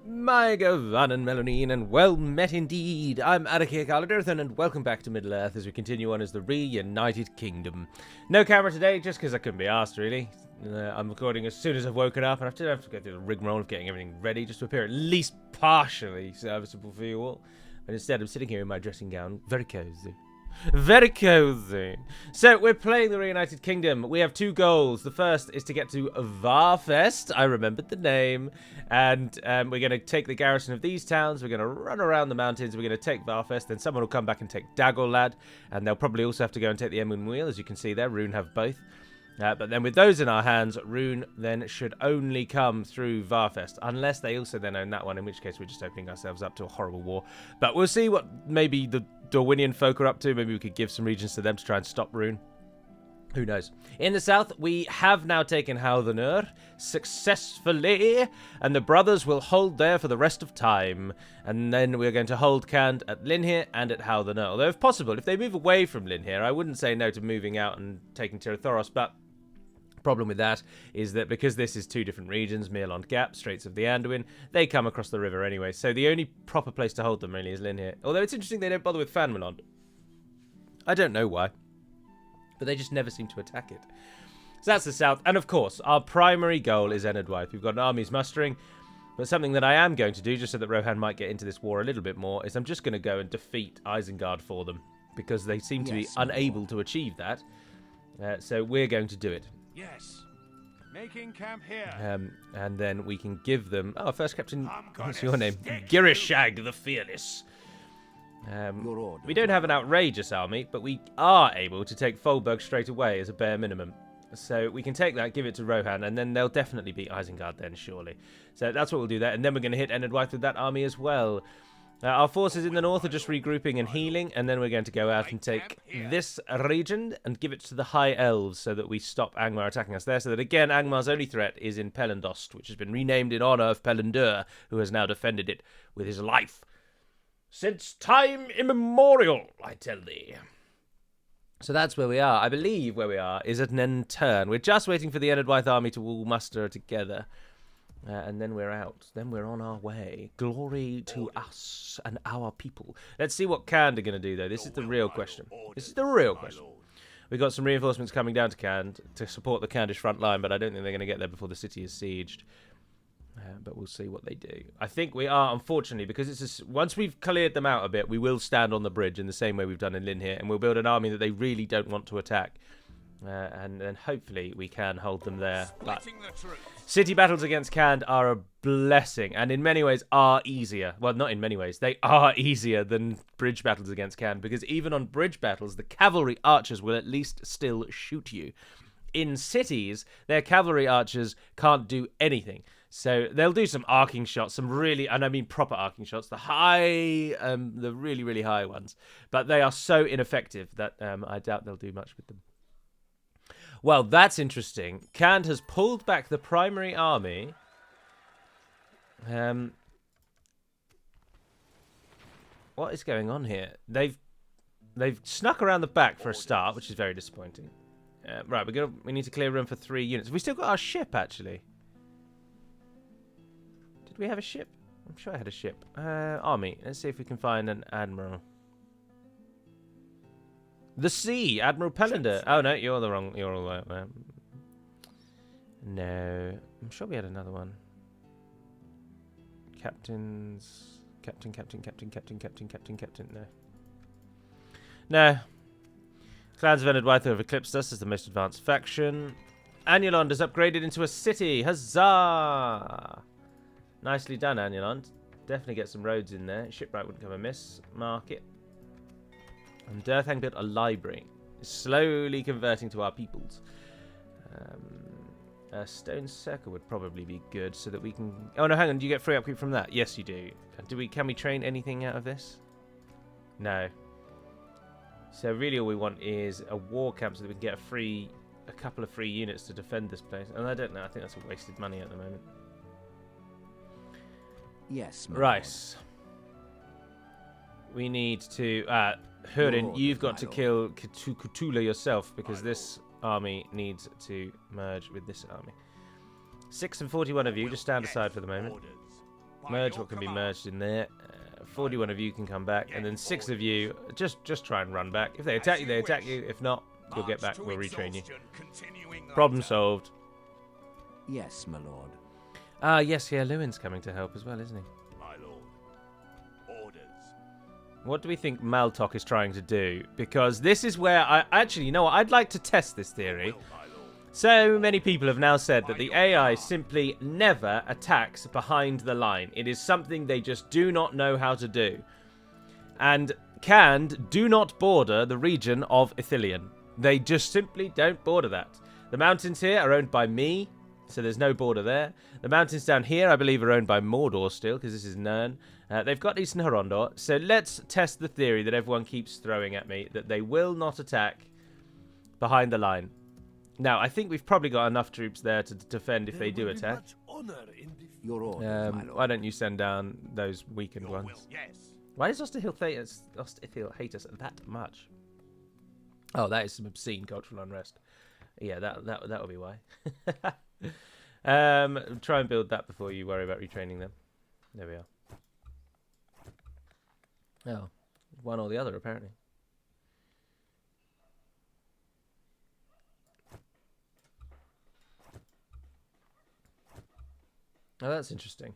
My Gavan and Melanine, and well met indeed. I'm Adakir Kaladirthan, and welcome back to Middle-earth as we continue on as the Reunited Kingdom. No camera today, just because I couldn't be asked, really. I'm recording as soon as I've woken up, and I have to go through the rigmarole of getting everything ready just to appear at least partially serviceable for you all. But instead, I'm sitting here in my dressing gown, very cozy. Very cozy. So, we're playing the Reunited Kingdom. We have two goals. The first is to get to Vindsvept. I remembered the name. And we're going to take the garrison of these towns. We're going to run around the mountains. We're going to take Vindsvept. Then someone will come back and take Dac. And they'll probably also have to go and take the Emyn Wheel. As you can see there, Rune have both. But then with those in our hands, Rune then should only come through Vindsvept. Unless they also then own that one, in which case we're just opening ourselves up to a horrible war. But we'll see what maybe the Dorwinian folk are up to. Maybe we could give some regions to them to try and stop Rune. Who knows? In the south, we have now taken Howthenur successfully, and the brothers will hold there for the rest of time. And then we're going to hold Cand at Linhir and at Howthenur. Although, if possible, if they move away from Linhir, I wouldn't say no to moving out and taking Tirathoros, but the problem with that is that because this is two different regions, Mirlond Gap, Straits of the Anduin, they come across the river anyway. So the only proper place to hold them really is Linhir. Although it's interesting they don't bother with Fanmelond. I don't know why, but they just never seem to attack it. So that's the south. And of course, our primary goal is Enedwaith. We've got an armies mustering, but something that I am going to do, just so that Rohan might get into this war a little bit more, is I'm just going to go and defeat Isengard for them, because they seem to be unable to achieve that. So we're going to do it. Yes. Making camp here. And then we can give them... Oh, first captain, what's your name? Girishag the Fearless. We don't have an outrageous army, but we are able to take Foldberg straight away as a bare minimum. So we can take that, give it to Rohan, and then they'll definitely beat Isengard then, surely. So that's what we'll do there. And then we're going to hit Enedwaith with that army as well. Our forces in the north are just regrouping and healing, and then we're going to go out and take this region and give it to the High Elves so that we stop Angmar attacking us there. So that, again, Angmar's only threat is in Pelendost, which has been renamed in honour of Pelendur, who has now defended it with his life. Since time immemorial, I tell thee. So that's where we are. I believe where we are is at Nentern. We're just waiting for the Enedwaith army to all muster together. And then we're out. Then we're on our way. Glory to us and our people. Let's see what Cand are going to do, though. This is the real question. This is the real question. We've got some reinforcements coming down to Cand to support the Candish front line, but I don't think they're going to get there before the city is sieged. But we'll see what they do. I think we are, unfortunately, because it's once we've cleared them out a bit, we will stand on the bridge in the same way we've done in Linhir, and we'll build an army that they really don't want to attack. And then hopefully we can hold them there. But city battles against Cand are a blessing, and in many ways are easier. Well, not in many ways. They are easier than bridge battles against Cand, because even on bridge battles, the cavalry archers will at least still shoot you. In cities, their cavalry archers can't do anything. So they'll do some arcing shots, some really, and I mean proper arcing shots, the really, really high ones. But they are so ineffective that I doubt they'll do much with them. Well, that's interesting. Cand has pulled back the primary army. What is going on here? They've snuck around the back for a start, which is very disappointing. Right, we need to clear room for 3 units. Have we still got our ship, actually? Did we have a ship? I'm sure I had a ship. Army. Let's see if we can find an admiral. The Sea, Admiral Pelendur. Oh no, you're all the way up there. No, I'm sure we had another one. Captain. No. Clans of Enedwaith have eclipsed us as the most advanced faction. Anulond is upgraded into a city. Huzzah! Nicely done, Anulond. Definitely get some roads in there. Shipwright wouldn't come amiss. Market. And Durthang built a library. Slowly converting to our peoples. A stone circle would probably be good so that we can... Oh no, hang on. Do you get free upkeep from that? Yes, you do. Can we train anything out of this? No. So really all we want is a war camp so that we can get a couple of free units to defend this place. And I don't know. I think that's a wasted money at the moment. Yes, my Right. We need to... Hurin, you've got to kill Cthulhu yourself because this army needs to merge with this army. 6 and 41 of you, just stand aside for the moment. Merge what can be merged in there. 41 of you can come back, and then 6 of you just try and run back. If they attack you, they attack you. If not, you'll get back. We'll retrain you. Problem solved. Yes, my lord. Ah, yes, yeah, Lewin's coming to help as well, isn't he? My lord. Orders. What do we think Maltok is trying to do? Because this is where I actually, you know what? I'd like to test this theory. So many people have now said that the AI simply never attacks behind the line. It is something they just do not know how to do. And Cand do not border the region of Ithilien. They just simply don't border that. The mountains here are owned by me, so there's no border there. The mountains down here, I believe, are owned by Mordor still, because this is Nirn. They've got Eastern Horondor, so let's test the theory that everyone keeps throwing at me, that they will not attack behind the line. Now, I think we've probably got enough troops there to defend if they do attack. Your orders, my lord. Why don't you send down those weakened ones? Yes. Why does Ostithil hate us that much? Oh, that is some obscene cultural unrest. Yeah, that'll be why. Try and build that before you worry about retraining them. There we are. Oh, one or the other, apparently. Oh, that's interesting.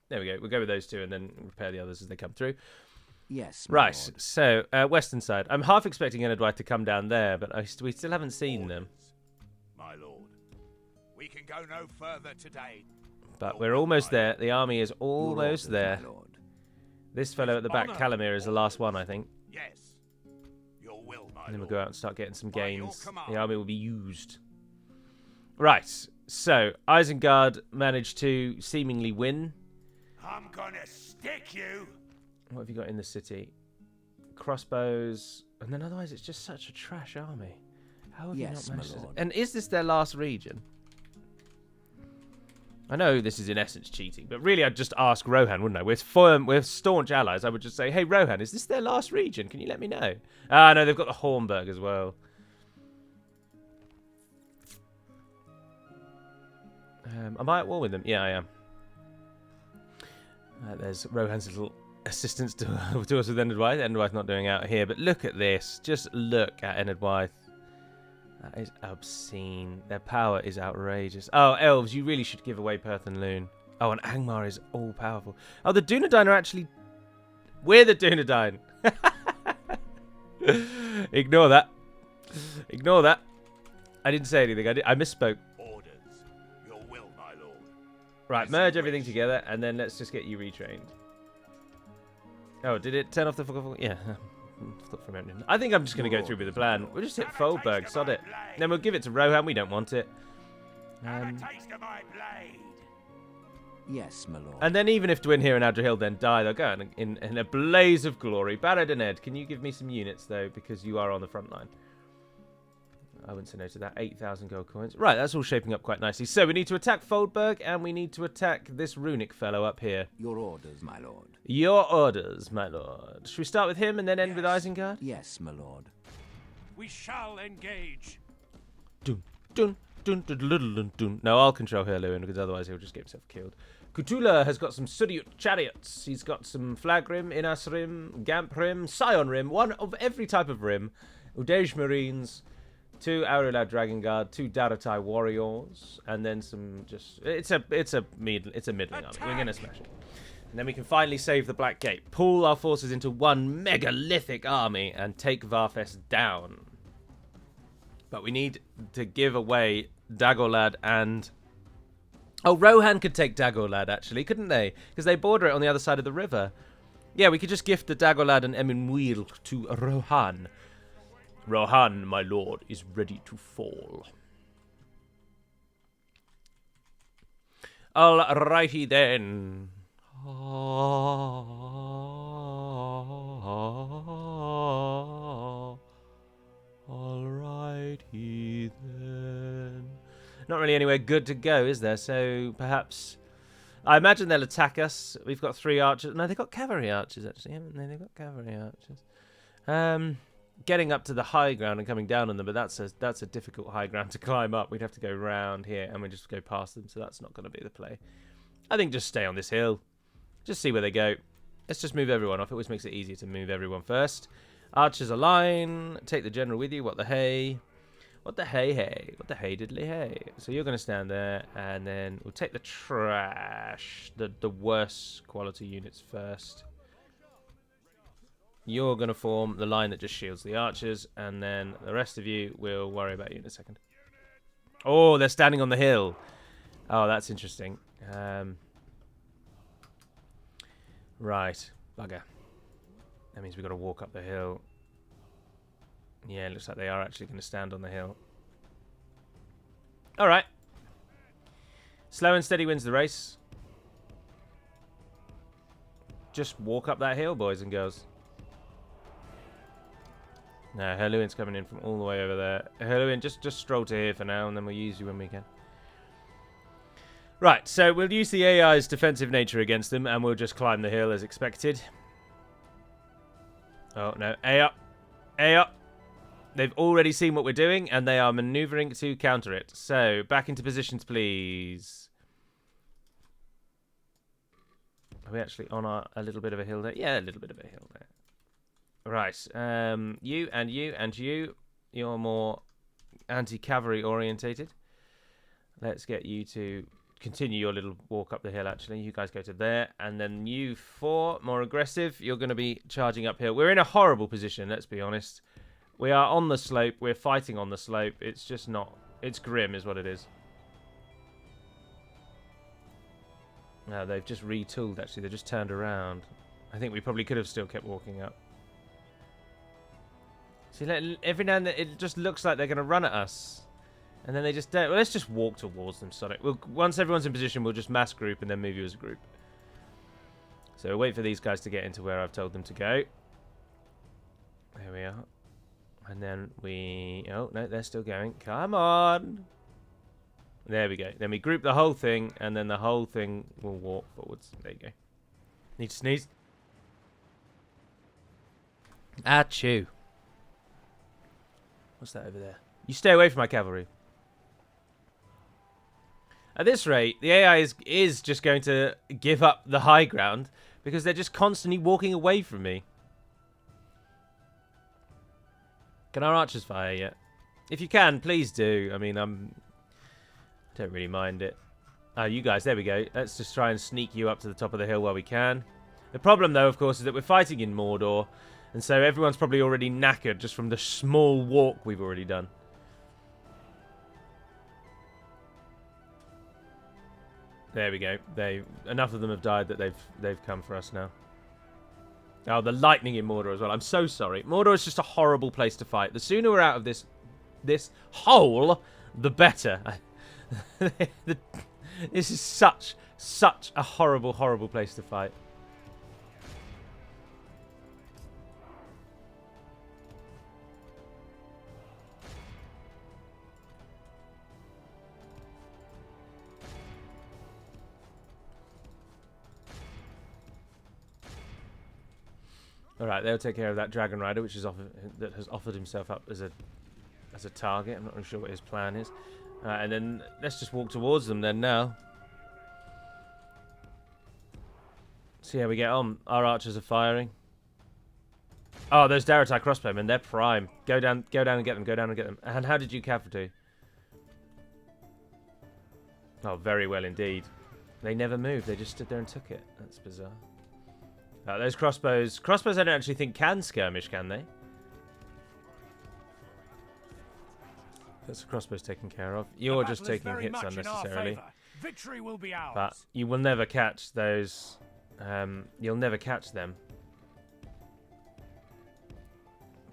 There we go. We'll go with those two and then repair the others as they come through. Yes, my Right, lord. so, western side. I'm half expecting Enedwythe to come down there, but we still haven't seen them. My lord. We can go no further today. But we're almost there. The army is Your almost orders, there. my lord. This fellow at the back, Calamir, is the last one, I think. Yes. Your will, my And then we'll lord. go out and start getting some By your gains. command. The army will be used. Right, so Isengard managed to seemingly win. I'm gonna stick you. What have you got in the city? Crossbows. And then otherwise it's just such a trash army. How have Yes, you my not managed to... lord. And is this their last region? I know this is in essence cheating, but really I'd just ask Rohan, wouldn't I? We're staunch allies. I would just say, hey, Rohan, is this their last region? Can you let me know? Ah, no, they've got the Hornburg as well. Am I at war with them? Yeah, I am. There's Rohan's little assistance to us with Enedwythe. Enedwythe's not doing out here, but look at this. Just look at Enedwythe. That is obscene. Their power is outrageous. Oh, elves, you really should give away Perth and Loon. Oh, and Angmar is all powerful. Oh, the Dunedain are actually... We're the Dunedain. Ignore that. Ignore that. I didn't say anything. I misspoke. Orders. Your will, my lord. Right, merge everything together, and then let's just get you retrained. Oh, did it turn off the... Yeah. I think I'm just going to go through with the plan. We'll just hit Foldberg, sod it. Then we'll give it to Rohan. We don't want it. Have a taste of my blade. Yes, my lord. And then even if Dwinhir and Adriel then die, they'll go in a blaze of glory. Barad and Ed, can you give me some units, though, because you are on the front line? I wouldn't say no to that. 8,000 gold coins. Right, that's all shaping up quite nicely. So we need to attack Foldberg, and we need to attack this runic fellow up here. Your orders, my lord. Your orders, my lord. Should we start with him and then end with Isengard? Yes, my lord. We shall engage. Dun, dun, dun, dun, dun, dun, dun. No, I'll control Herluin, because otherwise he'll just get himself killed. Cthulhu has got some Sudiut chariots. He's got some Flag Rim, Inas Rim, Gamp Rim, Scion Rim, one of every type of Rim. Udej Marines, 2 Aurelad Dragon Guard, 2 Daratai Warriors, and then some just... It's a middling army. We're going to smash it. And then we can finally save the Black Gate, pull our forces into one megalithic army, and take Varfest down. But we need to give away Dagorlad and... Oh, Rohan could take Dagorlad, actually, couldn't they? Because they border it on the other side of the river. Yeah, we could just gift the Dagorlad and Eminmuil to Rohan. Rohan, my lord, is ready to fall. Alrighty then. Alrighty then. Not really anywhere good to go, is there? So perhaps... I imagine they'll attack us. We've got 3 archers. No, they've got cavalry archers, actually, haven't they? They've got cavalry archers. Getting up to the high ground and coming down on them, but that's a difficult high ground to climb up. We'd have to go round here, and we just go past them, so that's not going to be the play. I think just stay on this hill. Just see where they go. Let's just move everyone off. It always makes it easier to move everyone first. Archers align. Take the general with you. What the hey? What the hey? What the hey diddly hey? So you're going to stand there, and then we'll take the trash, the worst quality units first. You're going to form the line that just shields the archers, and then the rest of you will worry about you in a second. Oh, they're standing on the hill. Oh, that's interesting. Right, bugger. That means we've got to walk up the hill. Yeah, it looks like they are actually going to stand on the hill. All right. Slow and steady wins the race. Just walk up that hill, boys and girls. No, Herluin's coming in from all the way over there. Herluin, just stroll to here for now, and then we'll use you when we can. Right, so we'll use the AI's defensive nature against them, and we'll just climb the hill as expected. Oh, no. A up. A up. They've already seen what we're doing, and they are manoeuvring to counter it. So, back into positions, please. Are we actually on a little bit of a hill there? Yeah, a little bit of a hill there. Right, you and you and you. You're more anti-cavalry orientated. Let's get you to continue your little walk up the hill, actually. You guys go to there. And then you four, more aggressive. You're going to be charging uphill. We're in a horrible position, let's be honest. We are on the slope. We're fighting on the slope. It's just not... It's grim is what it is. No, they've just retooled, actually. They've just turned around. I think we probably could have still kept walking up. See, every now and then it just looks like they're going to run at us. And then they just don't. Well, let's just walk towards them, Sonic. Once everyone's in position, we'll just mass group and then move you as a group. So we'll wait for these guys to get into where I've told them to go. There we are. And then we... Oh, no, they're still going. Come on! There we go. Then we group the whole thing, and then the whole thing will walk forwards. There you go. Need to sneeze? Achoo. What's that over there? You stay away from my cavalry. At this rate, the AI is just going to give up the high ground because they're just constantly walking away from me. Can our archers fire yet? If you can, please do. I mean, don't really mind it. Oh, you guys, there we go. Let's just try and sneak you up to the top of the hill while we can. The problem, though, of course, is that we're fighting in Mordor. And so everyone's probably already knackered just from the small walk we've already done. There we go. Enough of them have died that they've come for us now. Oh, the lightning in Mordor as well. I'm so sorry. Mordor is just a horrible place to fight. The sooner we're out of this hole, the better. This is such a horrible, horrible place to fight. All right, they'll take care of that dragon rider, which is that has offered himself up as a target. I'm not really sure what his plan is. And then let's just walk towards them then now. See how we get on. Our archers are firing. Oh, those Daratai crossbowmen, they're prime. Go down and get them. Go down and get them. And how did you cavalry? Oh, very well indeed. They never moved. They just stood there and took it. That's bizarre. Those crossbows. Crossbows I don't actually think can skirmish, can they? That's the crossbows taken care of. You're just taking hits unnecessarily. Victory will be ours. But you will never catch those. You'll never catch them.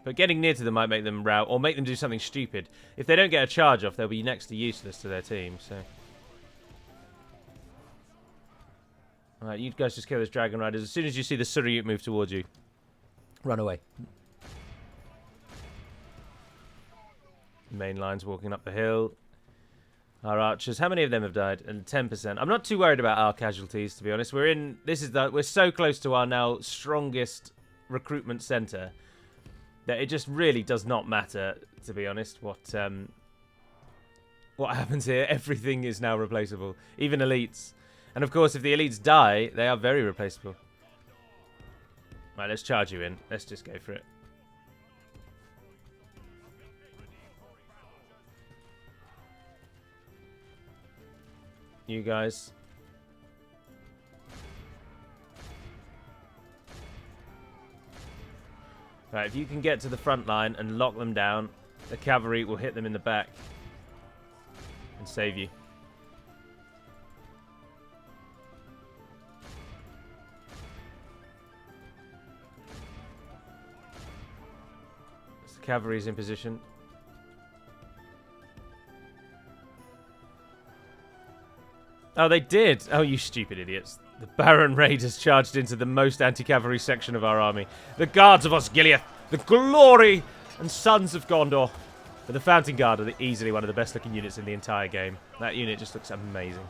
But getting near to them might make them rout or make them do something stupid. If they don't get a charge off, they'll be next to useless to their team. So. Alright, you guys just kill those dragon riders. As soon as you see the Suryut move towards you, run away. Main line's walking up the hill. Our archers, how many of them have died? And 10%. I'm not too worried about our casualties, to be honest. We're so close to our now strongest recruitment center that it just really does not matter, to be honest, what happens here. Everything is now replaceable, even elites. And of course, if the elites die, they are very replaceable. Right, let's charge you in. Let's just go for it. You guys. Right, if you can get to the front line and lock them down, the cavalry will hit them in the back and save you. The cavalry's in position. Oh, they did! Oh, you stupid idiots. The Baron Raiders charged into the most anti-cavalry section of our army. The Guards of Osgiliath, the glory and Sons of Gondor. But the Fountain Guard are easily one of the best looking units in the entire game. That unit just looks amazing.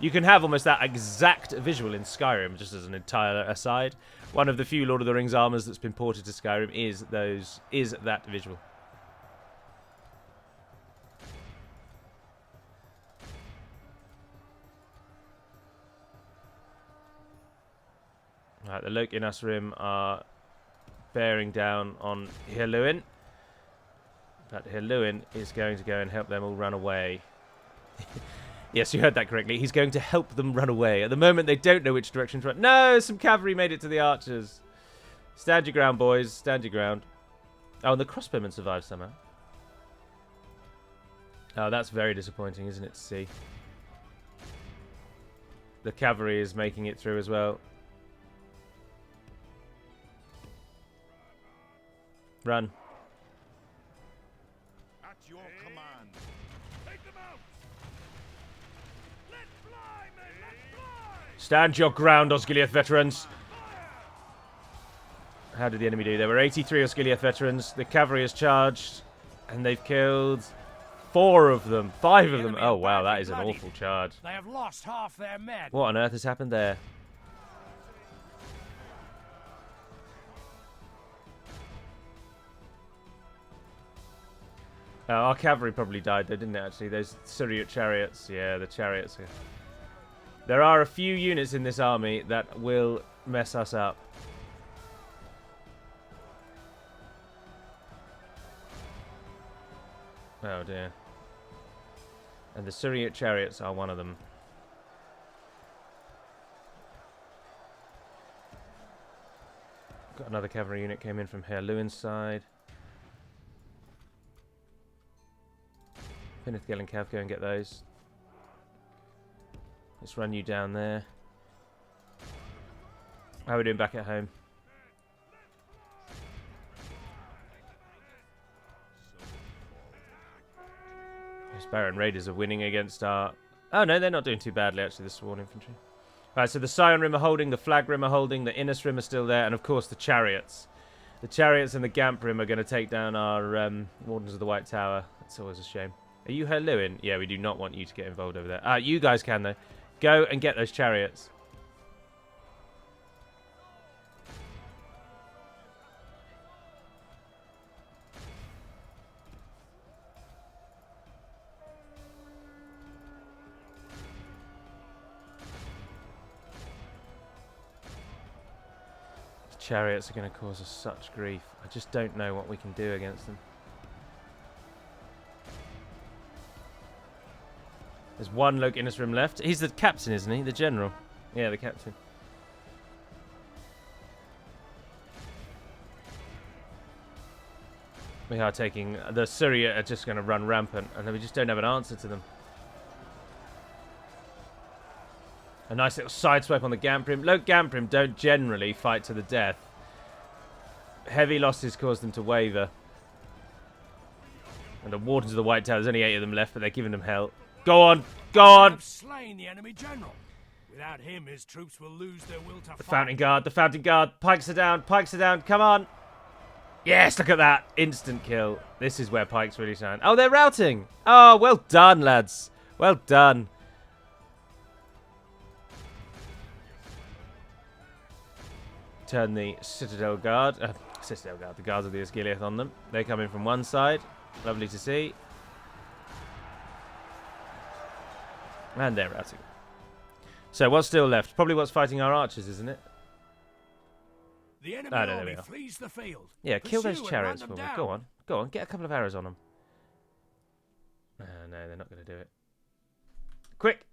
You can have almost that exact visual in Skyrim, just as an entire aside. One of the few Lord of the Rings armors that's been ported to Skyrim is that visual. Right, the Lok Inasrim are bearing down on Hirluin. But Hirluin is going to go and help them all run away. Yes, you heard that correctly. He's going to help them run away. At the moment, they don't know which direction to run. No, some cavalry made it to the archers. Stand your ground, boys. Stand your ground. Oh, and the crossbowmen survived somehow. Oh, that's very disappointing, isn't it, to see? The cavalry is making it through as well. Run. At your command. Take them out. Let fly, men, let fly. Stand your ground, Osgiliath veterans. How did the enemy do? There were 83 Osgiliath veterans. The cavalry has charged, and they've killed 4 of them. 5 of them. Oh, wow, that is an awful charge. They have lost half their men. What on earth has happened there? Our cavalry probably died though, didn't it, actually? Those Syriot chariots. Yeah, the chariots. There are a few units in this army that will mess us up. Oh, dear. And the Syriot chariots are one of them. Got another cavalry unit came in from Herluin's side. Finnithgel and Cav, go and get those. Let's run you down there. How are we doing back at home? Those Baron Raiders are winning against our... Oh no, they're not doing too badly actually, the Sworn Infantry. Alright, so the Scion Rim are holding, the Flag Rim are holding, the Innis Rim are still there, and of course the Chariots. The Chariots and the Gamp Rim are going to take down our Wardens of the White Tower. That's always a shame. Are you Herluin? Yeah, we do not want you to get involved over there. You guys can, though. Go and get those chariots. The chariots are going to cause us such grief. I just don't know what we can do against them. There's one Lok Innisrim left. He's the captain, isn't he? The general. Yeah, the captain. We are taking... The Syria are just going to run rampant, and we just don't have an answer to them. A nice little sideswipe on the Gamprim. Lok Gamprim don't generally fight to the death. Heavy losses cause them to waver. And the Wardens of the White Tower, there's only 8 of them left, but they're giving them hell. Go on, go on! Have slain the enemy general. Without him, his troops will lose their will to fight. The Fountain Guard, the Fountain Guard. Pikes are down, come on! Yes, look at that. Instant kill. This is where pikes really shine. Oh, they're routing! Oh, well done, lads. Well done. Turn the Citadel Guard. The Guards of the Osgiliath on them. They come in from one side. Lovely to see. And they're routing. So what's still left? Probably what's fighting our archers, isn't it? The enemy Oh, no, there we army are. flees the field. Yeah, kill those Pursue and chariots run for them me. down. Go on. Go on. Get a couple of arrows on them. No, they're not going to do it. Quick!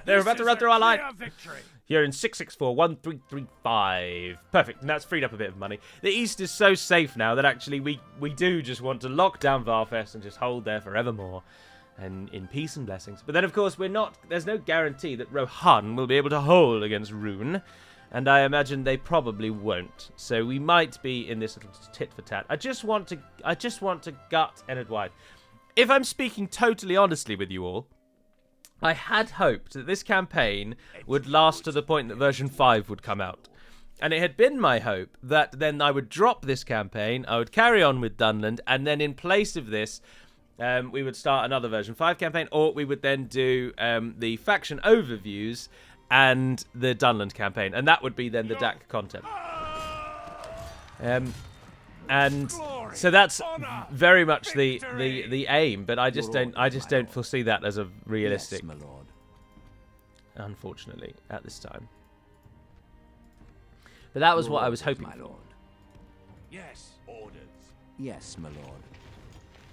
They're about to run through our line. Victory. You're in 664-1335. Perfect. And that's freed up a bit of money. The East is so safe now that actually we do just want to lock down Varfest and just hold there forevermore. And in peace and blessings. But then, of course, we're not... There's no guarantee that Rohan will be able to hold against Rune. And I imagine they probably won't. So we might be in this little tit for tat. I just want to gut Ennard White. If I'm speaking totally honestly with you all, I had hoped that this campaign would last to the point that version 5 would come out. And it had been my hope that then I would drop this campaign, I would carry on with Dunland, and then in place of this, we would start another version 5 campaign, or we would then do the faction overviews and the Dunland campaign. And that would be then the Dac content. And so that's very much the aim, but I just don't foresee that as a realistic, Yes, my lord. unfortunately, at this time. But that was Your what I was orders, hoping my for. lord. Yes, orders. Yes, my lord.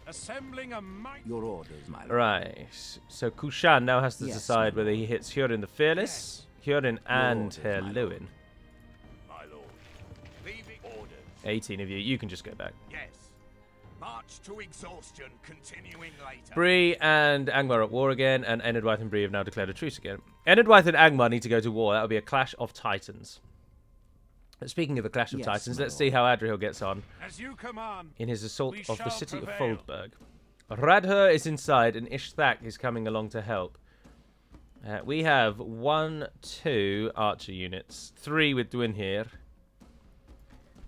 Assembling a mighty... Your orders, my lord. Right, so Kushan now has to Yes, decide my whether he hits Hyorin the Fearless, Hyorin and orders, Herr my lord. Lewin. My lord. Leaving orders. 18 of you, you can just go back. Yes. March to exhaustion, continuing later. Bree and Angmar are at war again, and Ennard White and Bree have now declared a truce again. Ennard White and Angmar need to go to war. That would be a clash of titans. But speaking of a clash of Yes, titans, my let's see how Adriel gets on As you command. in his assault We of the shall city prevail. of Foldberg. Radher is inside, and Ishthak is coming along to help. We have 1, 2 archer units, 3 with Dwinhir.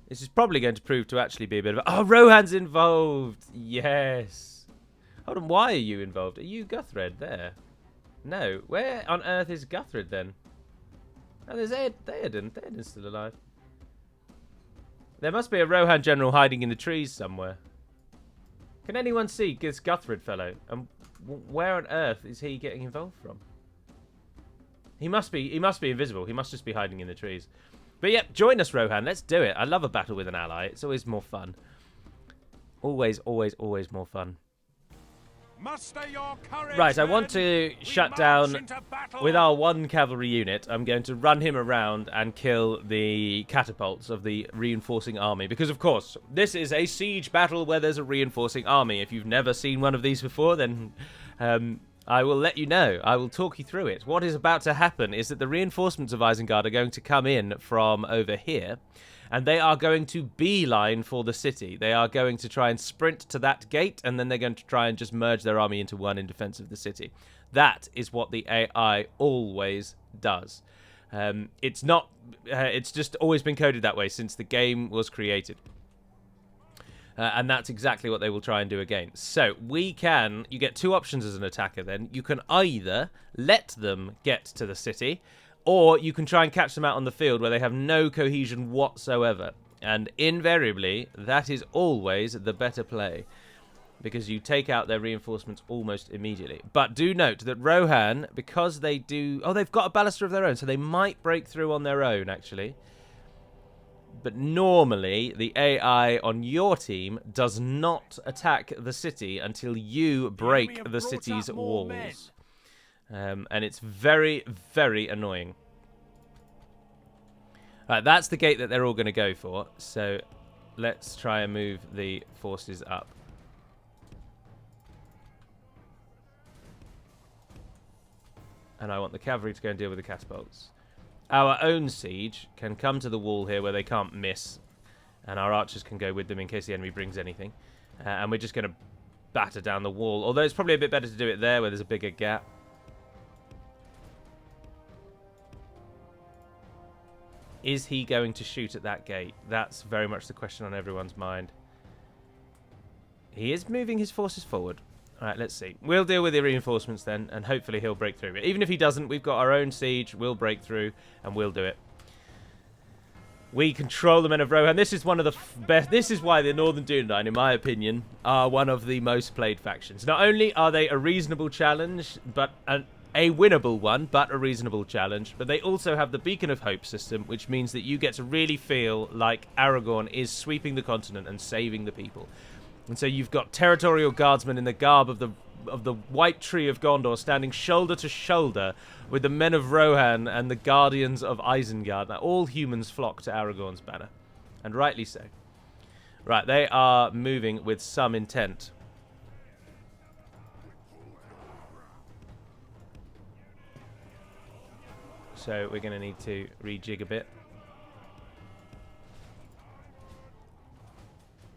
This is probably going to prove to actually be a bit of a... Oh, Rohan's involved! Yes! Hold on, why are you involved? Are you Guthred there? No. Where on earth is Guthred then? Oh, there's Theoden. Theoden's still alive. There must be a Rohan general hiding in the trees somewhere. Can anyone see this Guthred fellow? And where on earth is he getting involved from? He must be invisible. He must just be hiding in the trees. But yep, join us, Rohan. Let's do it. I love a battle with an ally. It's always more fun. Always, always, always more fun. Muster your courage, Right, I want men. to We shut march down into battle. with our 1 cavalry unit. I'm going to run him around and kill the catapults of the reinforcing army. Because, of course, this is a siege battle where there's a reinforcing army. If you've never seen one of these before, then I will let you know. I will talk you through it. What is about to happen is that the reinforcements of Isengard are going to come in from over here. And they are going to beeline for the city. They are going to try and sprint to that gate, and then they're going to try and just merge their army into one in defense of the city. That is what the AI always does. It's just always been coded that way since the game was created. And that's exactly what they will try and do again. So you get 2 options as an attacker then. You can either let them get to the city, or you can try and catch them out on the field where they have no cohesion whatsoever. And invariably, that is always the better play, because you take out their reinforcements almost immediately. But do note that Rohan, because they do... Oh, they've got a ballista of their own, so they might break through on their own, actually. But normally, the AI on your team does not attack the city until you break have the brought city's up more men. walls. And it's very, very annoying. Right, that's the gate that they're all going to go for. So let's try and move the forces up. And I want the cavalry to go and deal with the catapults. Our own siege can come to the wall here where they can't miss. And our archers can go with them in case the enemy brings anything. And we're just going to batter down the wall. Although it's probably a bit better to do it there where there's a bigger gap. Is he going to shoot at that gate? That's very much the question on everyone's mind. He is moving his forces forward. Alright, let's see. We'll deal with the reinforcements then, and hopefully he'll break through. But even if he doesn't, we've got our own siege. We'll break through, and we'll do it. We control the men of Rohan. This is one of the best. This is why the Northern Dunedain, in my opinion, are one of the most played factions. Not only are they a reasonable challenge, but A winnable one, but a reasonable challenge. But they also have the Beacon of Hope system, which means that you get to really feel like Aragorn is sweeping the continent and saving the people. And so you've got territorial guardsmen in the garb of the White Tree of Gondor standing shoulder to shoulder with the men of Rohan and the Guardians of Isengard. Now, all humans flock to Aragorn's banner, and rightly so. Right, they are moving with some intent. So we're going to need to rejig a bit.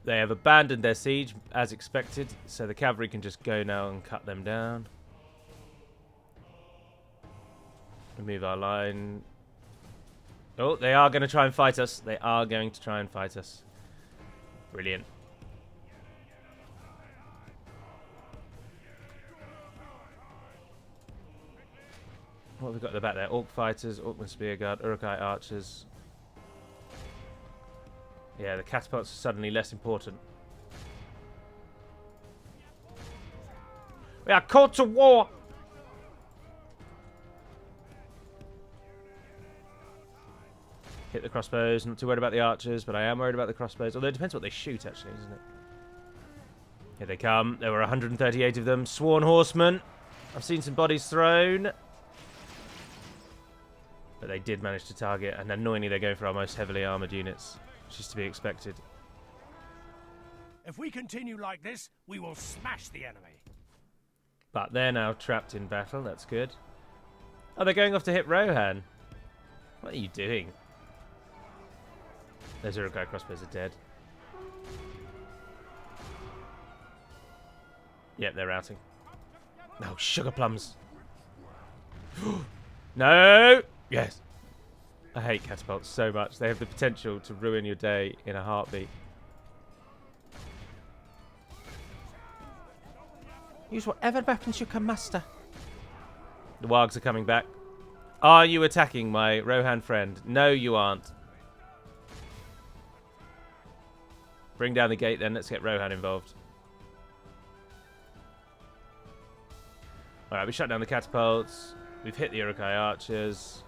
They have abandoned their siege, as expected, so the cavalry can just go now and cut them down. Remove our line. Oh, they are going to try and fight us. They are going to try and fight us. Brilliant. What have we got at the back there? Orc fighters, Orcman spearguard, Uruk-hai archers. Yeah, the catapults are suddenly less important. We are called to war! Hit the crossbows. Not too worried about the archers, but I am worried about the crossbows. Although it depends what they shoot, actually, isn't it? Here they come. There were 138 of them. Sworn horsemen. I've seen some bodies thrown. But they did manage to target, and annoyingly they're going for our most heavily armoured units, which is to be expected. If we continue like this, we will smash the enemy. But they're now trapped in battle, that's good. Oh, they're going off to hit Rohan. What are you doing? Those Uruk-hai crossbows are dead. Yep, they're routing. No, sugar plums. No! Yes. I hate catapults so much. They have the potential to ruin your day in a heartbeat. Use whatever weapons you can muster. The wargs are coming back. Are you attacking my Rohan friend? No, you aren't. Bring down the gate then. Let's get Rohan involved. Alright, we shut down the catapults. We've hit the Uruk-hai archers.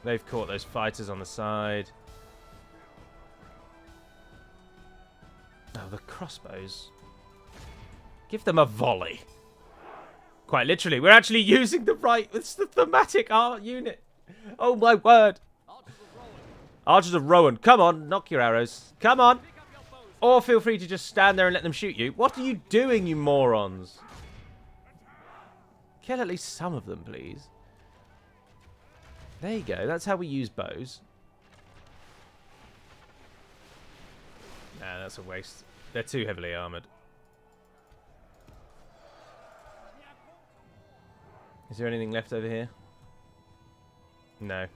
They've caught those fighters on the side. Oh, the crossbows. Give them a volley. Quite literally. We're actually using the right... It's the thematic art unit. Oh, my word. Archers of Rohan. Come on. Knock your arrows. Come on. Or feel free to just stand there and let them shoot you. What are you doing, you morons? Kill at least some of them, please. There you go. That's how we use bows. Nah, that's a waste. They're too heavily armoured. Is there anything left over here? No.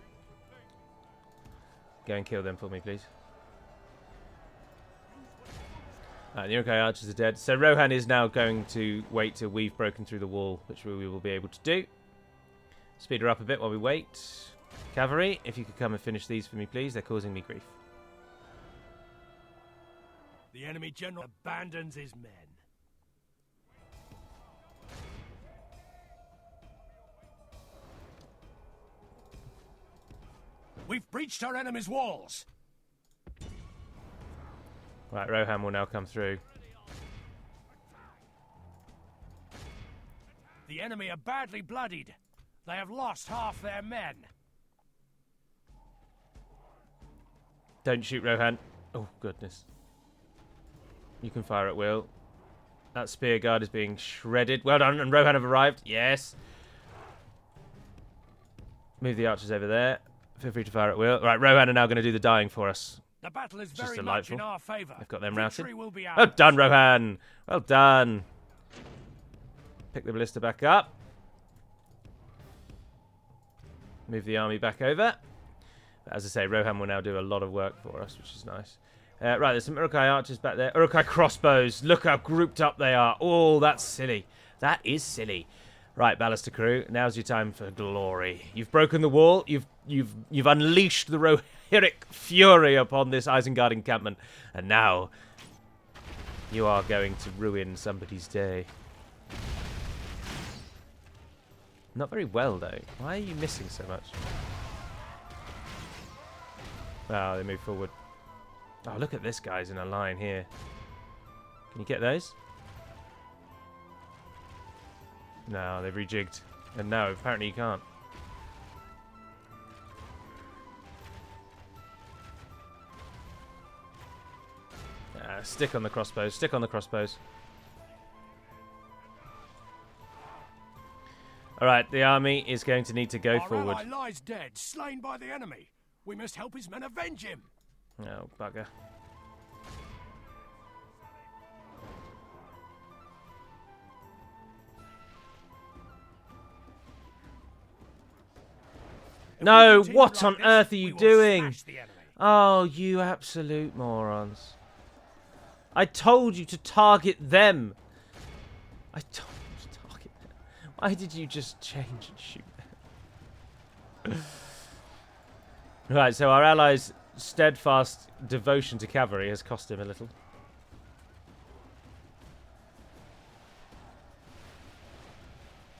Go and kill them for me, please. The Uruk-hai archers are dead. So Rohan is now going to wait till we've broken through the wall, which we will be able to do. Speed her up a bit while we wait. Cavalry, if you could come and finish these for me, please. They're causing me grief. The enemy general abandons his men. We've breached our enemy's walls. Right, Rohan will now come through. The enemy are badly bloodied. They have lost half their men. Don't shoot, Rohan. Oh, goodness. You can fire at will. That spear guard is being shredded. Well done, and Rohan have arrived. Yes. Move the archers over there. Feel free to fire at will. Right, Rohan are now going to do the dying for us. The battle is Just very much in delightful. our favour. They've got them routed. Victory will be ours. Well done, Rohan. Well done. Pick the ballista back up. Move the army back over. As I say, Rohan will now do a lot of work for us, which is nice. Right, there's some Uruk-hai archers back there. Uruk-hai crossbows. Look how grouped up they are. Oh, that's silly. That is silly. Right, Ballister crew. Now's your time for glory. You've broken the wall. You've unleashed the Rohirric fury upon this Isengard encampment, and now you are going to ruin somebody's day. Not very well, though. Why are you missing so much? Oh, they move forward. Oh, look at this guy's in a line here. Can you get those? No, they've rejigged. And no, apparently you can't. Stick on the crossbows. Stick on the crossbows. Alright, the army is going to need to go forward. Our ally lies dead, slain by the enemy. We must help his men avenge him. Oh, bugger. No, what on earth are you doing? Oh, you absolute morons. I told you to target them. I told you to target them. Why did you just change and shoot them? Right, so our allies' steadfast devotion to cavalry has cost him a little.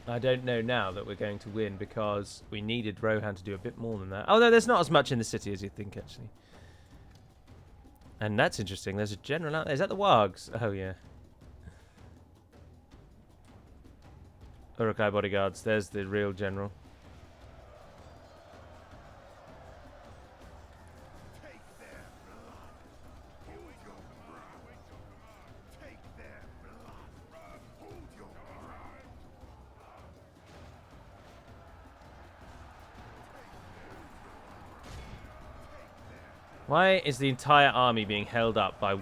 I don't know now that we're going to win because we needed Rohan to do a bit more than that. Although there's not as much in the city as you'd think, actually. And that's interesting. There's a general out there. Is that the Wargs? Oh, yeah. Uruk-hai bodyguards. There's the real general. Why is the entire army being held up by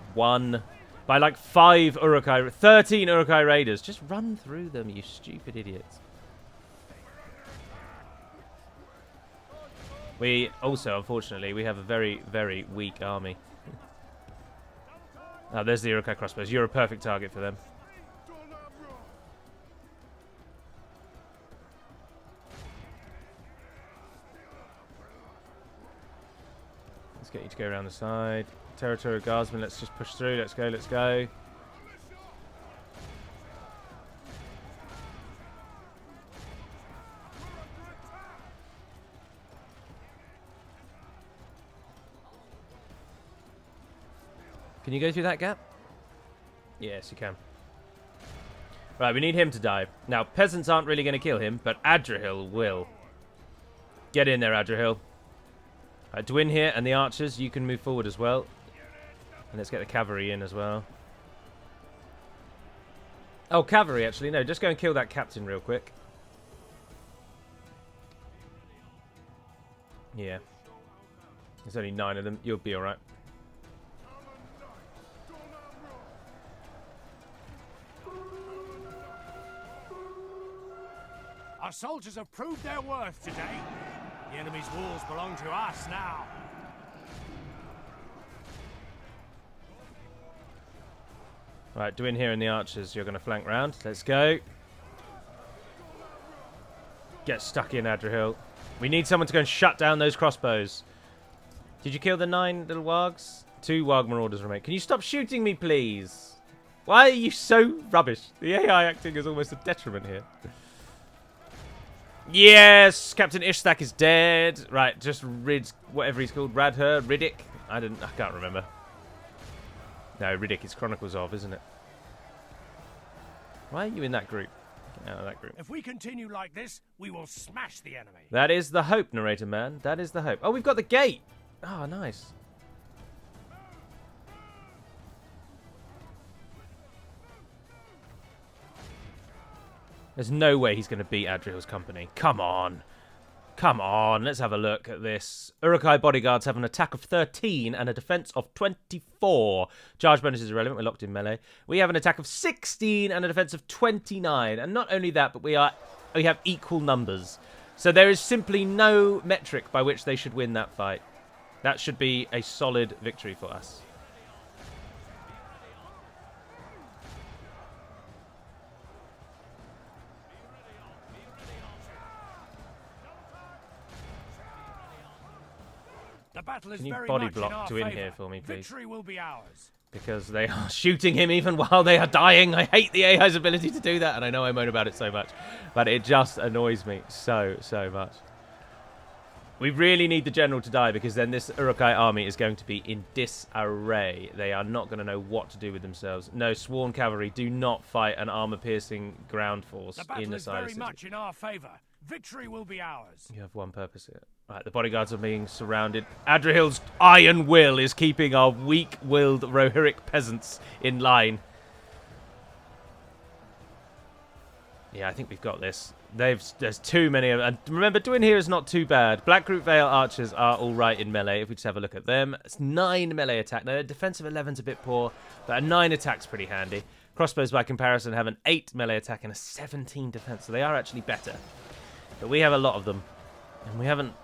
like 5 Uruk-hai, 13 Uruk-hai raiders? Just run through them, you stupid idiots. We also, unfortunately, we have a very, very weak army. Oh, there's the Uruk-hai crossbows. You're a perfect target for them. Let's get you to go around the side. Territorial Guardsmen, let's just push through. Let's go, let's go. Can you go through that gap? Yes, you can. Right, we need him to die. Now, peasants aren't really going to kill him, but Adrian will. Get in there, Adrian. Dwin here and the archers, you can move forward as well. And let's get the cavalry in as well. Oh, cavalry, actually. No, just go and kill that captain real quick. Yeah. There's only 9 of them. You'll be alright. Our soldiers have proved their worth today. The enemy's walls belong to us now. Right, Dwin here and the archers. You're going to flank round. Let's go. Get stuck in, Adrian. We need someone to go and shut down those crossbows. Did you kill the 9 little wargs? 2 warg marauders remain. Can you stop shooting me, please? Why are you so rubbish? The AI acting is almost a detriment here. Yes! Captain Ishthak is dead. Right, just rid whatever he's called. Radher, Riddick. I can't remember. No, Riddick is Chronicles of, isn't it? Why are you in that group? Get out of that group. If we continue like this, we will smash the enemy. That is the hope, narrator man. That is the hope. Oh, we've got the gate. Oh, nice. There's no way he's going to beat Adriel's company. Come on. Come on. Let's have a look at this. Uruk-hai bodyguards have an attack of 13 and a defense of 24. Charge bonus is irrelevant. We're locked in melee. We have an attack of 16 and a defense of 29. And not only that, but we have equal numbers. So there is simply no metric by which they should win that fight. That should be a solid victory for us. The battle is Can you very body much block in our to in favor. here for me, please? Victory will be ours. because they are shooting him even while they are dying. I hate the AI's ability to do that, and I know I moan about it so much, but it just annoys me so much. We really need the general to die, because then this Uruk-hai army is going to be in disarray. They are not going to know what to do with themselves. No, sworn cavalry do not fight an armor-piercing ground force in the side of the city. Much in our favor. Victory will be ours. You have one purpose here. Right, the bodyguards are being surrounded. Adrihil's iron will is keeping our weak-willed Rohirric peasants in line. Yeah, I think we've got this. There's too many of them. And remember, Dwyn here is not too bad. Blackroot Vale archers are all right in melee, if we just have a look at them. It's 9 melee attack. Now, their defensive 11's a bit poor, but a 9 attack's pretty handy. Crossbows, by comparison, have an 8 melee attack and a 17 defense, so they are actually better. But we have a lot of them, and we haven't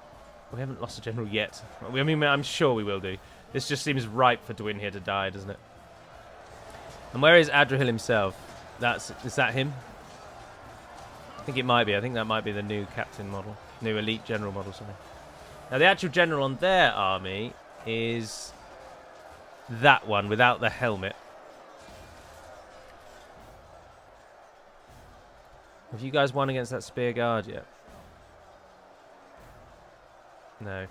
lost a general yet. I mean, I'm sure we will do. This just seems ripe for Dwyn here to die, doesn't it? And where is Adrihil himself? Is that him? I think it might be. I think that might be the new captain model. New elite general model, sorry. Now, the actual general on their army is that one without the helmet. Have you guys won against that spear guard yet? No.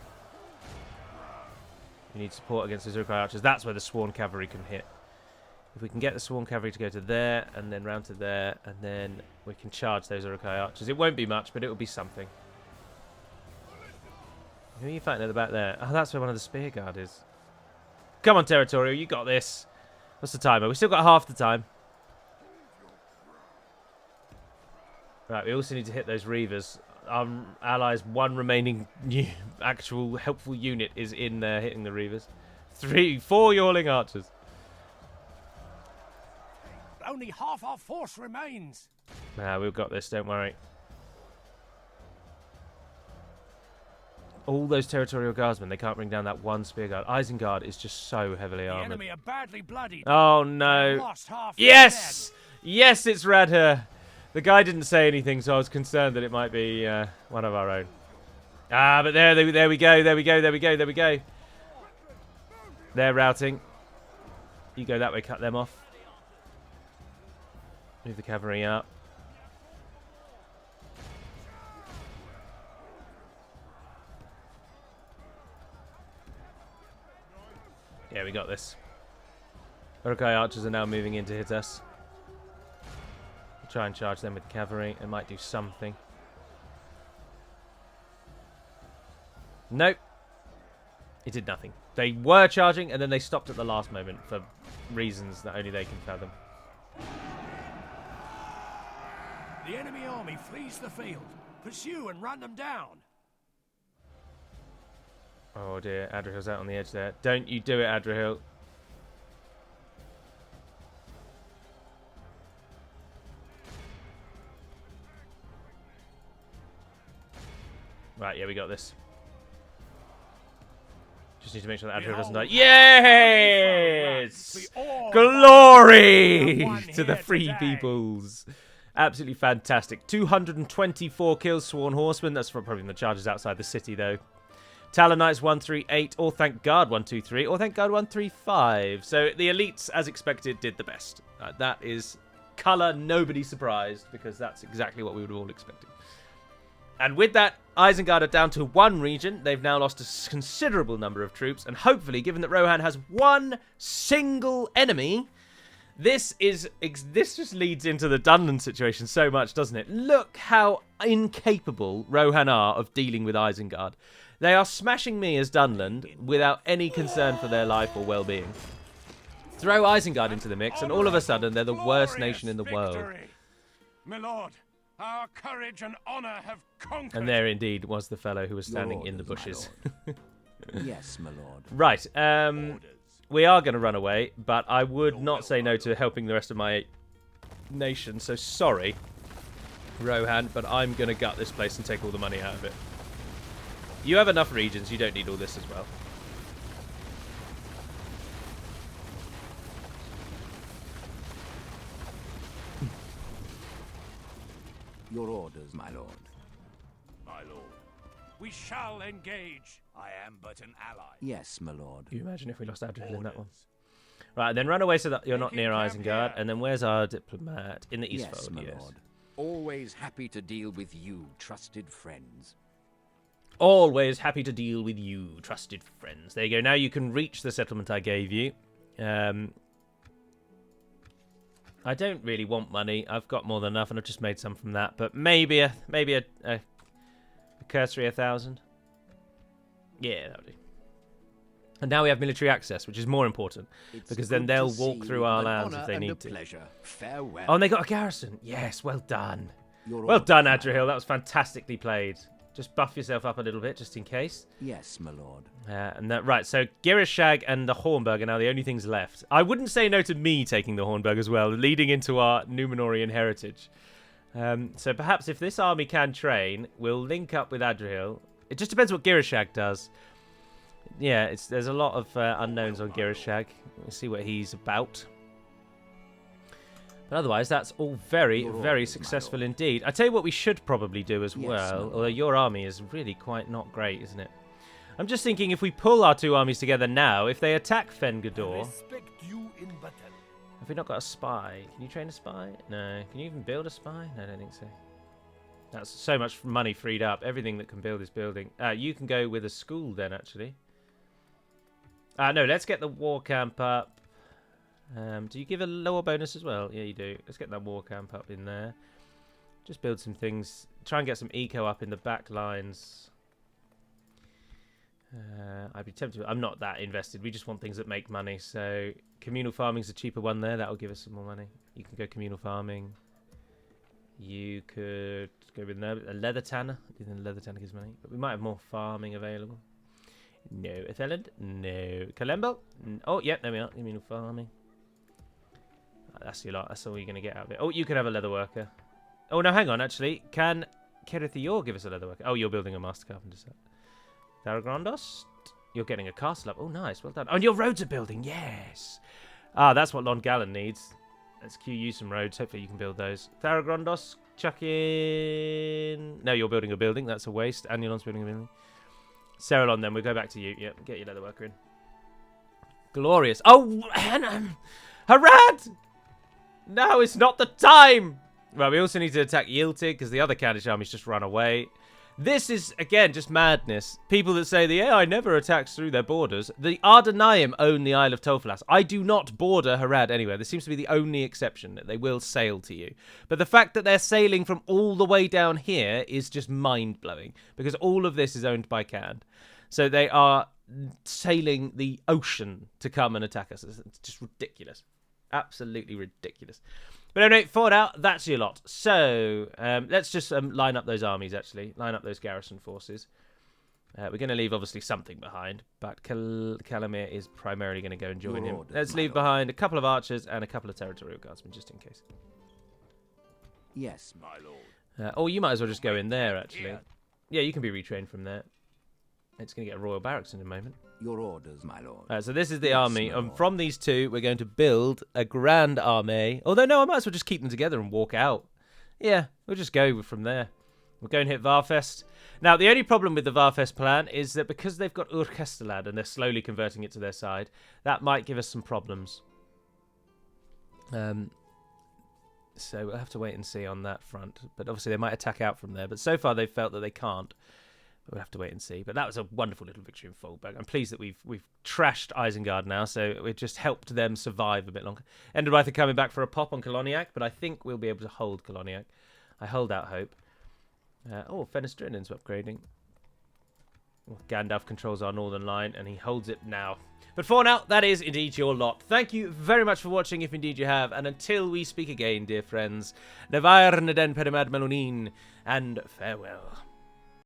You need support against the Uruk-hai archers. That's where the sworn cavalry can hit. If we can get the sworn cavalry to go to there, and then round to there, and then we can charge those Uruk-hai archers. It won't be much, but it will be something. Who are you fighting at the back there? Oh, that's where one of the spear guard is. Come on, Territorial, you got this. What's the timer? We've still got half the time. Right, we also need to hit those Reavers. Our allies' one remaining actual helpful unit is in there hitting the Reavers. 4 Yawling archers. Only half our force remains. Nah, we've got this, don't worry. All those territorial guardsmen, they can't bring down that one spear guard. Isengard is just so heavily armored. The enemy are badly bloodied. Oh no. Lost half Yes! Yes, it's Radher. The guy didn't say anything, so I was concerned that it might be one of our own. Ah, but there we go, there we go. They're routing. You go that way, cut them off. Move the cavalry up. Yeah, we got this. Uruk-hai archers are now moving in to hit us. We'll try and charge them with cavalry. It might do something. Nope. It did nothing. They were charging, and then they stopped at the last moment for reasons that only they can fathom. The enemy army flees the field. Pursue and run them down. Oh dear, Adrihil's out on the edge there. Don't you do it, Adrihil. Right, yeah, we got this. Just need to make sure that Adrihil doesn't die. Yes! Glory to the free peoples. Absolutely fantastic. 224 kills, Sworn Horsemen. That's for probably the charges outside the city, though. Talonites 138, or thank God 123, or thank God 135. So the elites, as expected, did the best. That is colour nobody surprised, because that's exactly what we would have all expected. And with that, Isengard are down to 1 region. They've now lost a considerable number of troops, and hopefully, given that Rohan has 1 single enemy, this just leads into the Dunland situation so much, doesn't it? Look how incapable Rohan are of dealing with Isengard. They are smashing me as Dunland without any concern for their life or well-being. Throw Isengard into the mix, and all of a sudden, they're the worst nation in the world. My lord, our courage and honor have conquered. And there indeed was the fellow who was standing in the bushes. Yes, my lord. Right, we are going to run away, but I would not say no to helping the rest of my nation, so sorry, Rohan, but I'm going to gut this place and take all the money out of it. You have enough regions, you don't need all this as well. Your orders, my lord. My lord, we shall engage. I am but an ally. Yes, my lord. Can you imagine if we lost Adrian in that one? Right, then run away so that you're not Making near camp Isengard. here. And then where's our diplomat? In the Yes, Eastfold, my yes. lord. Always happy to deal with you, trusted friends. Always happy to deal with you, trusted friends. There you go. Now you can reach the settlement I gave you. I don't really want money. I've got more than enough, and I've just made some from that. But maybe a cursory 1,000. Yeah, that'll do. And now we have military access, which is more important, because then they'll walk through our lands if they need to. Pleasure. Farewell. Oh, and they got a garrison. Yes, well done. Your Well orders, done, my Adrian. lord. That was fantastically played. Just buff yourself up a little bit, just in case. Yes, my lord. Right, so Girishag and the Hornburg are now the only things left. I wouldn't say no to me taking the Hornburg as well, leading into our Numenorian heritage. So perhaps if this army can train, we'll link up with Adriel. It just depends what Girishag does. Yeah, there's a lot of unknowns on Girishag. We'll see what he's about. But otherwise, that's all very, Your very orders, my successful lord. indeed. I tell you what we should probably do as Yes, my well, lord. although your army is really quite not great, isn't it? I'm just thinking if we pull our two armies together now, if they attack Fengador... Respect you in battle. Have we not got a spy? Can you train a spy? No. Can you even build a spy? No, I don't think so. That's so much money freed up. Everything that can build is building. You can go with a school then, actually. No, let's get the war camp up. Do you give a lower bonus as well? Yeah, you do. Let's get that war camp up in there. Just build some things. Try and get some eco up in the back lines. I'd be tempted. I'm not that invested. We just want things that make money. So communal farming's a cheaper one there. That'll give us some more money. You can go communal farming. You could go with a leather tanner. I think the leather tanner gives money. But we might have more farming available. No. Etheland? No. Kalembo? Oh, yeah, there we are. Communal farming. That's your lot. That's all you're going to get out of it. Oh, you can have a leather worker. Oh, no, hang on, actually. Can Kerithior give us a leather worker? Oh, you're building a master carpenter set. Daragrandos? You're getting a castle up. Oh, nice. Well done. Oh, and your roads are building. Yes. Ah, that's what Lon Gallen needs. Let's queue you some roads. Hopefully you can build those. Daragrandos, chuck in... No, you're building a building. That's a waste. Anulon's building a building. Cerelon, then. We'll go back to you. Yep, get your leather worker in. Glorious. Oh, Harad! No, it's not the time! Right, we also need to attack Yiltig because the other Kaddish army's just run away. This is, again, just madness. People that say the AI never attacks through their borders. The Ardanaim own the Isle of Tofalas. I do not border Harad anywhere. This seems to be the only exception, that they will sail to you. But the fact that they're sailing from all the way down here is just mind-blowing because all of this is owned by Cand. So they are sailing the ocean to come and attack us. It's just ridiculous. Absolutely ridiculous. But anyway, for now, that's your lot. So, let's just line up those armies, actually. Line up those garrison forces. We're going to leave, obviously, something behind. But Calamir is primarily going to go and join him. Let's leave behind a couple of archers and a couple of territorial guardsmen, just in case. Yes, My lord. Or you might as well just go in there, actually. Yeah, you can be retrained from there. It's going to get a royal barracks in a moment. your orders, my lord. So this is the Yes, army. my And lord. from these two, we're going to build a grand army. Although, no, I might as well just keep them together and walk out. Yeah, we'll just go from there. We'll go and hit Varfest. Now, the only problem with the Varfest plan is that because they've got Urkestelad and they're slowly converting it to their side, that might give us some problems. So we'll have to wait and see on that front. But obviously they might attack out from there. But so far they've felt that they can't. But we'll have to wait and see. But that was a wonderful little victory in Foldberg. I'm pleased that we've trashed Isengard now, so we've just helped them survive a bit longer. Enderbythe coming back for a pop on Koloniak, but I think we'll be able to hold Koloniak. I hold out hope. Fenestrinen's upgrading. Well, Gandalf controls our northern line, and he holds it now. But for now, that is indeed your lot. Thank you very much for watching, if indeed you have. And until we speak again, dear friends, Nevair Neden Pedimad Melonin, and farewell.